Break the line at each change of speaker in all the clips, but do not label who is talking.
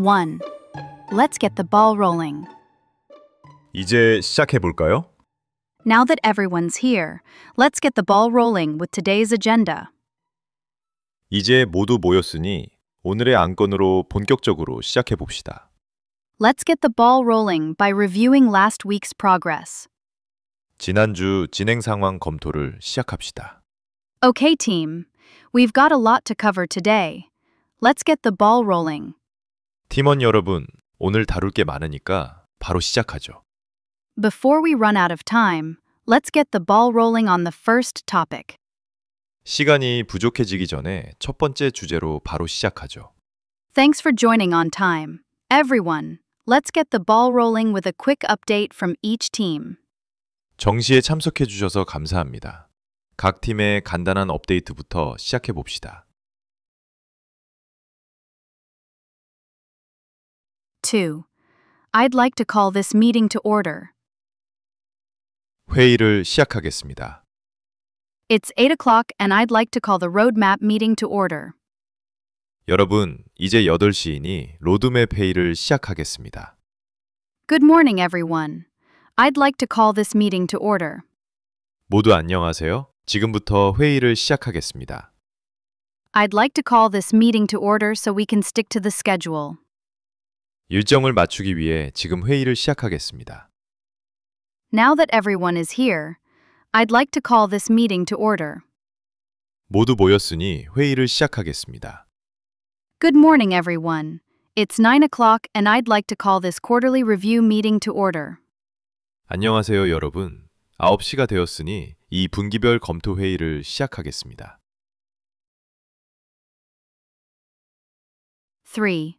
1. Let's get the ball rolling.
이제 시작해 볼까요?
Now that everyone's here, let's get the ball rolling with today's agenda.
이제 모두 모였으니 오늘의 안건으로 본격적으로 시작해 봅시다.
Let's get the ball rolling by reviewing last week's progress.
지난주 진행 상황 검토를 시작합시다.
Okay, team. We've got a lot to cover today. Let's get the ball rolling.
팀원 여러분, 오늘 다룰 게 많으니까 바로 시작하죠.
Before we run out of time, let's get the ball rolling on the first topic.
시간이 부족해지기 전에 첫 번째 주제로 바로 시작하죠.
Thanks for joining on time. Everyone, let's get the ball rolling with a quick update from each team.
정시에 참석해 주셔서 감사합니다. 각 팀의 간단한 업데이트부터 시작해 봅시다.
2. I'd like to call this meeting to order.
회의를 시작하겠습니다.
It's 8 o'clock and I'd like to call the roadmap meeting to order.
여러분, 이제 8시이니 로드맵 회의를 시작하겠습니다.
Good morning, everyone. I'd like to call this meeting to order.
모두 안녕하세요. 지금부터 회의를 시작하겠습니다.
I'd like to call this meeting to order so we can stick to the schedule.
일정을 맞추기 위해 지금 회의를 시작하겠습니다.
Now that everyone is here, I'd like to call this meeting to order.
모두 모였으니 회의를 시작하겠습니다.
Good morning, everyone. It's 9 o'clock and I'd like to call this quarterly review meeting to order.
안녕하세요, 여러분. 9시가 되었으니 이 분기별 검토 회의를 시작하겠습니다.
3.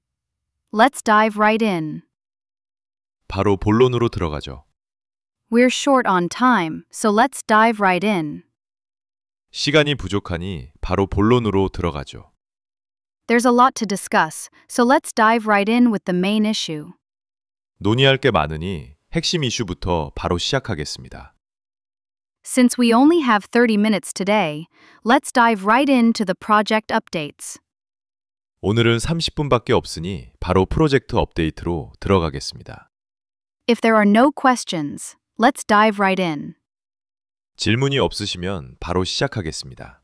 Let's dive right in.
바로 본론으로 들어가죠.
We're short on time, so let's dive right in.
시간이 부족하니 바로 본론으로 들어가죠.
There's a lot to discuss, so let's dive right in with the main issue.
논의할 게 많으니 핵심 이슈부터 바로 시작하겠습니다.
Since we only have 30 minutes today, let's dive right into the project updates.
오늘은 30분밖에 없으니 바로 프로젝트 업데이트로 들어가겠습니다.
If there are no questions, let's dive right in.
질문이 없으시면 바로 시작하겠습니다.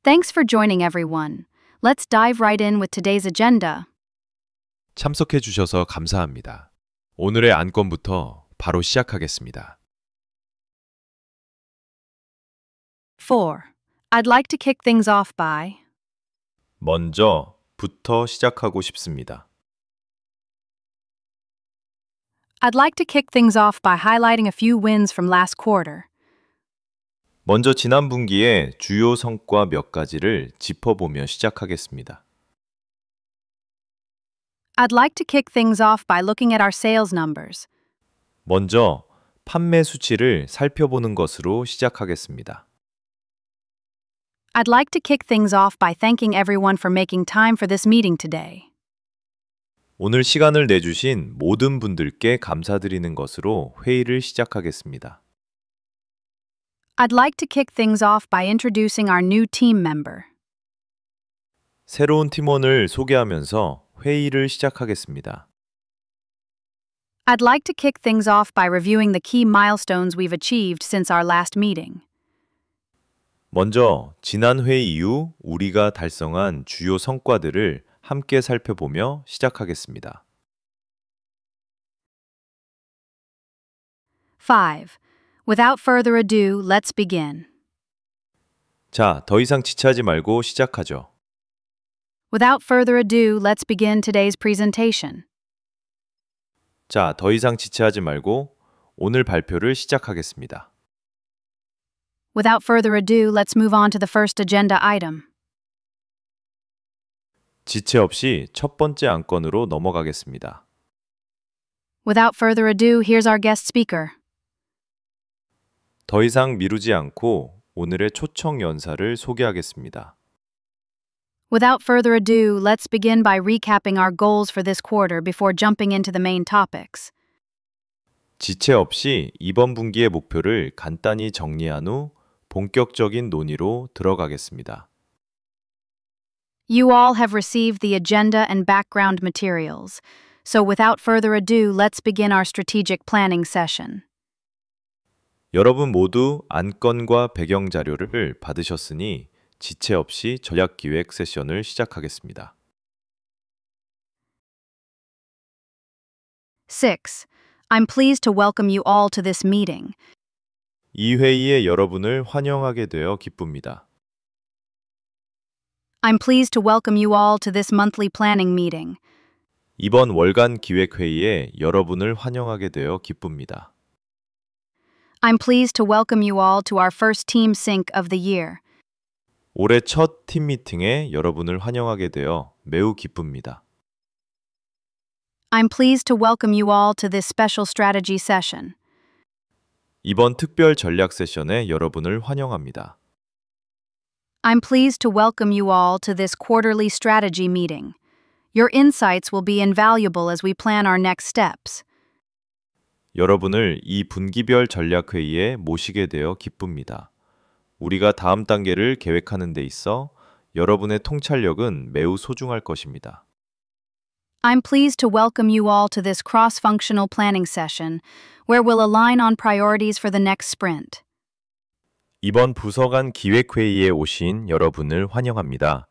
Thanks for joining, everyone. Let's dive right in with today's agenda.
참석해 주셔서 감사합니다. 오늘의 안건부터 바로 시작하겠습니다.
4. I'd like to kick things off by
먼저부터 시작하고 싶습니다.
I'd like to kick things off by highlighting a few wins from last quarter.
먼저 지난 분기의 주요 성과 몇 가지를 짚어보며 시작하겠습니다.
I'd like to kick things off by looking at our sales numbers.
먼저 판매 수치를 살펴보는 것으로 시작하겠습니다.
I'd like to kick things off by thanking everyone for making time for this meeting today.
오늘 시간을 내주신 모든 분들께 감사드리는 것으로 회의를 시작하겠습니다.
I'd like to kick things off by introducing our new team member.
새로운 팀원을 소개하면서 회의를 시작하겠습니다.
I'd like to kick things off by reviewing the key milestones we've achieved since our last meeting.
먼저 지난 회의 이후 우리가 달성한 주요 성과들을 함께 살펴보며 시작하겠습니다.
5. Without further ado, let's begin.
자, 더 이상 지체하지 말고 시작하죠.
Without further ado, let's begin today's presentation.
자, 더 이상 지체하지 말고 오늘 발표를 시작하겠습니다.
Without further ado, let's move on to the first agenda item.
지체 없이 첫 번째 안건으로 넘어가겠습니다.
Without further ado, here's our guest speaker.
더 이상 미루지 않고 오늘의 초청 연사를 소개하겠습니다.
Without further ado, let's begin by recapping our goals for this quarter before jumping into the main topics.
지체 없이 이번 분기의 목표를 간단히 정리한 후 본격적인 논의로 들어가겠습니다.
You all have received the agenda and background materials. So without further ado, let's begin our strategic planning session.
여러분 모두 안건과 배경 자료를 받으셨으니 지체 없이 전략 기획 세션을 시작하겠습니다.
6. I'm pleased to welcome you all to this meeting.
이 회의에 여러분을 환영하게 되어 기쁩니다.
I'm pleased to welcome you all to this monthly planning meeting.
이번 월간 기획 회의에 여러분을 환영하게 되어 기쁩니다.
I'm pleased to welcome you all to our first team sync of the year.
올해 첫 팀 미팅에 여러분을 환영하게 되어 매우 기쁩니다.
I'm pleased to welcome you all to this special strategy session.
이번 특별 전략 세션에 여러분을 환영합니다.
I'm pleased to welcome you all to this quarterly strategy meeting. Your insights will be invaluable as we plan our next steps.
여러분을 이 분기별 전략 회의에 모시게 되어 기쁩니다. 우리가 다음 단계를 계획하는 데 있어 여러분의 통찰력은 매우 소중할 것입니다.
I'm pleased to welcome you all to this cross-functional planning session, where we'll align on priorities for the next sprint.
이번 부서 간 기획 회의에 오신 여러분을 환영합니다.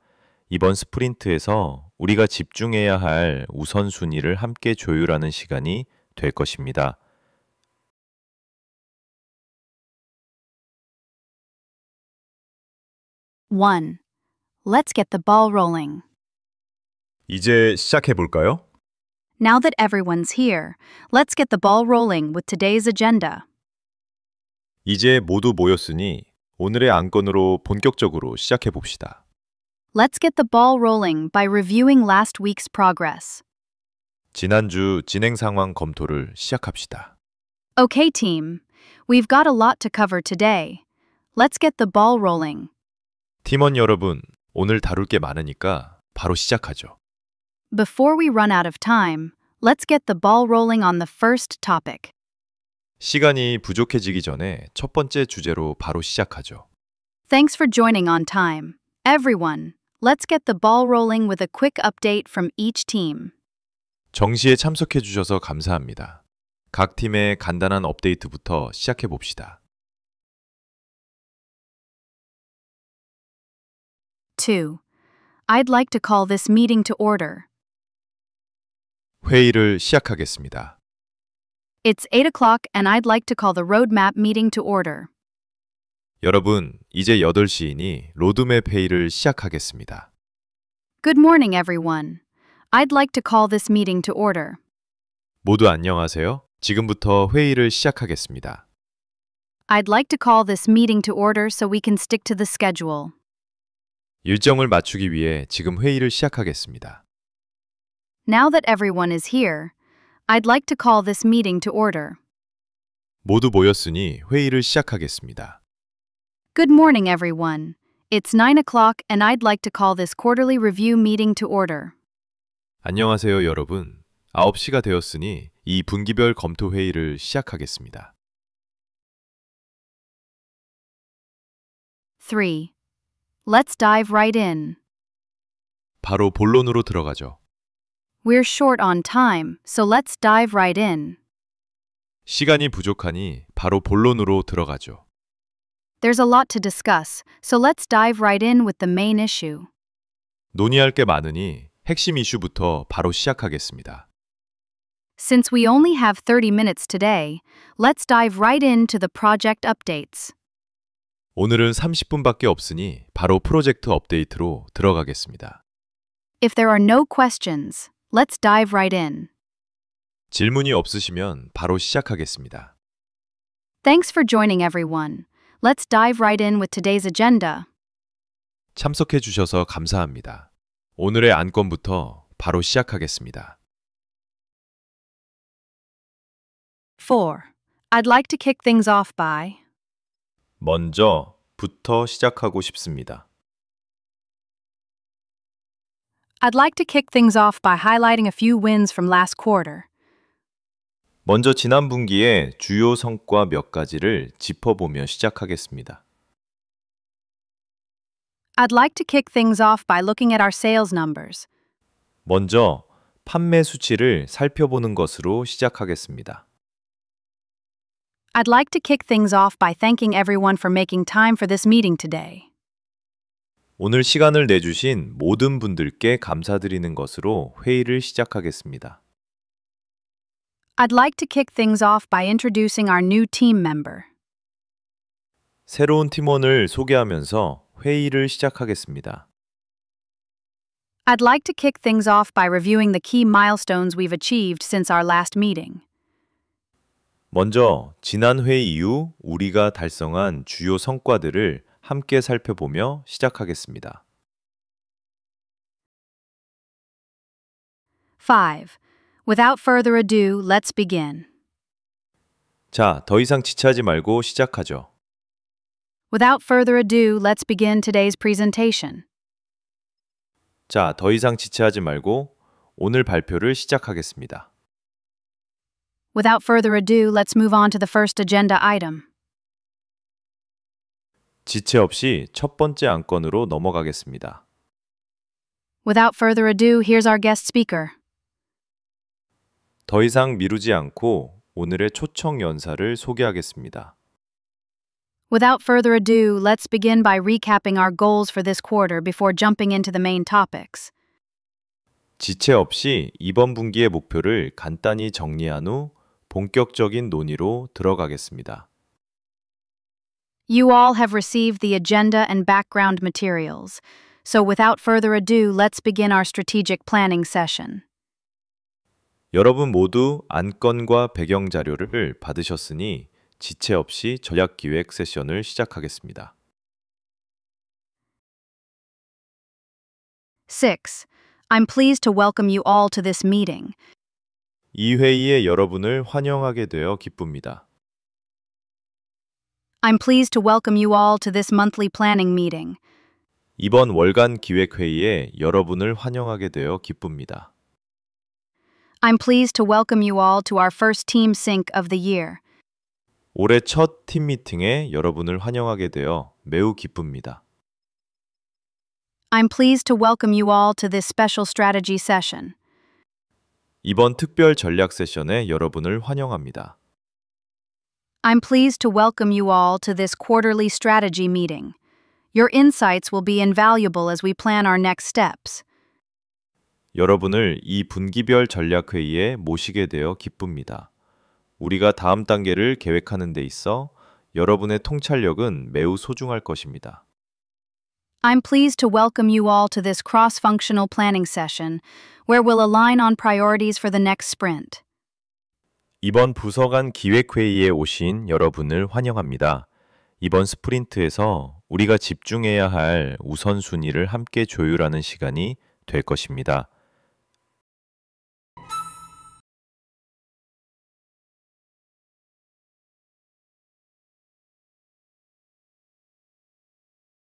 이번 스프린트에서 우리가 집중해야 할 우선순위를 함께 조율하는 시간이 될 것입니다.
1. Let's get the ball rolling.
이제 시작해 볼까요?
Now that everyone's here, let's get the ball rolling with today's agenda.
이제 모두 모였으니 오늘의 안건으로 본격적으로 시작해 봅시다.
Let's get the ball rolling by reviewing last week's progress.
지난주 진행 상황 검토를 시작합시다.
Okay, team. We've got a lot to cover today. Let's get the ball rolling.
팀원 여러분, 오늘 다룰 게 많으니까 바로 시작하죠.
Before we run out of time, let's get the ball rolling on the first topic.
시간이 부족해지기 전에 첫 번째 주제로 바로 시작하죠.
Thanks for joining on time. Everyone, let's get the ball rolling with a quick update from each team.
정시에 참석해 주셔서 감사합니다. 각 팀의 간단한 업데이트부터 시작해 봅시다.
2. I'd like to call this meeting to order.
회의를 시작하겠습니다.
It's 8 o'clock and I'd like to call the roadmap meeting to order.
여러분, 이제 8시이니 로드맵 회의를 시작하겠습니다.
Good morning, everyone. I'd like to call this meeting to order.
모두 안녕하세요. 지금부터 회의를 시작하겠습니다.
I'd like to call this meeting to order so we can stick to the schedule.
일정을 맞추기 위해 지금 회의를 시작하겠습니다.
Now that everyone is here, I'd like to call this meeting to order.
모두 모였으니 회의를 시작하겠습니다.
Good morning, everyone. It's 9 o'clock and I'd like to call this quarterly review meeting to order.
안녕하세요, 여러분. 9시가 되었으니 이 분기별 검토 회의를 시작하겠습니다.
3. Let's dive right in.
바로 본론으로 들어가죠.
We're short on time, so let's dive right in.
시간이 부족하니 바로 본론으로 들어가죠.
There's a lot to discuss, so let's dive right in with the main issue.
논의할 게 많으니 핵심 이슈부터 바로 시작하겠습니다.
Since we only have 30 minutes today, let's dive right into the project updates.
오늘은 30분밖에 없으니 바로 프로젝트 업데이트로 들어가겠습니다.
If there are no questions, let's dive right in.
질문이 없으시면 바로 시작하겠습니다.
Thanks for joining, everyone. Let's dive right in with today's agenda.
참석해 주셔서 감사합니다. 오늘의 안건부터 바로 시작하겠습니다.
4. I'd like to kick things off by
먼저부터 시작하고 싶습니다.
I'd like to kick things off by highlighting a few wins from last quarter.
먼저 지난 분기의 주요 성과 몇 가지를 짚어보며 시작하겠습니다.
I'd like to kick things off by looking at our sales numbers.
먼저 판매 수치를 살펴보는 것으로 시작하겠습니다.
I'd like to kick things off by thanking everyone for making time for this meeting today.
오늘 시간을 내주신 모든 분들께 감사드리는 것으로 회의를 시작하겠습니다.
I'd like to kick things off by introducing our new team member.
새로운 팀원을 소개하면서 회의를 시작하겠습니다.
I'd like to kick things off by reviewing the key milestones we've achieved since our last meeting.
먼저 지난 회의 이후 우리가 달성한 주요 성과들을 함께 살펴보며 시작하겠습니다.
5. Without further ado, let's begin.
자, 더 이상 지체하지 말고 시작하죠.
Without further ado, let's begin today's presentation.
자, 더 이상 지체하지 말고 오늘 발표를 시작하겠습니다.
Without further ado, let's move on to the first agenda item.
지체 없이 첫 번째 안건으로 넘어가겠습니다.
Without further ado, here's our guest speaker.
더 이상 미루지 않고 오늘의 초청 연사를 소개하겠습니다.
Without further ado, let's begin by recapping our goals for this quarter before jumping into the main topics.
지체 없이 이번 분기의 목표를 간단히 정리한 후 본격적인 논의로 들어가겠습니다.
You all have received the agenda and background materials, so without further ado, let's begin our strategic planning session.
여러분 모두 안건과 배경 자료를 받으셨으니 지체 없이 전략 기획 세션을 시작하겠습니다.
6. I'm pleased to welcome you all to this meeting.
이 회의에 여러분을 환영하게 되어 기쁩니다.
I'm pleased to welcome you all to this monthly planning meeting.
이번 월간 기획 회의에 여러분을 환영하게 되어 기쁩니다.
I'm pleased to welcome you all to our first team sync of the year.
올해 첫 팀 미팅에 여러분을 환영하게 되어 매우 기쁩니다.
I'm pleased to welcome you all to this special strategy session.
이번 특별 전략 세션에 여러분을 환영합니다.
I'm pleased to welcome you all to this quarterly strategy meeting. Your insights will be invaluable as we plan our next steps.
여러분을 이 분기별 전략 회의에 모시게 되어 기쁩니다. 우리가 다음 단계를 계획하는 데 있어 여러분의 통찰력은 매우 소중할 것입니다.
I'm pleased to welcome you all to this cross-functional planning session, where we'll align on priorities for the next sprint.
이번 부서 간 기획 회의에 오신 여러분을 환영합니다. 이번 스프린트에서 우리가 집중해야 할 우선순위를 함께 조율하는 시간이 될 것입니다.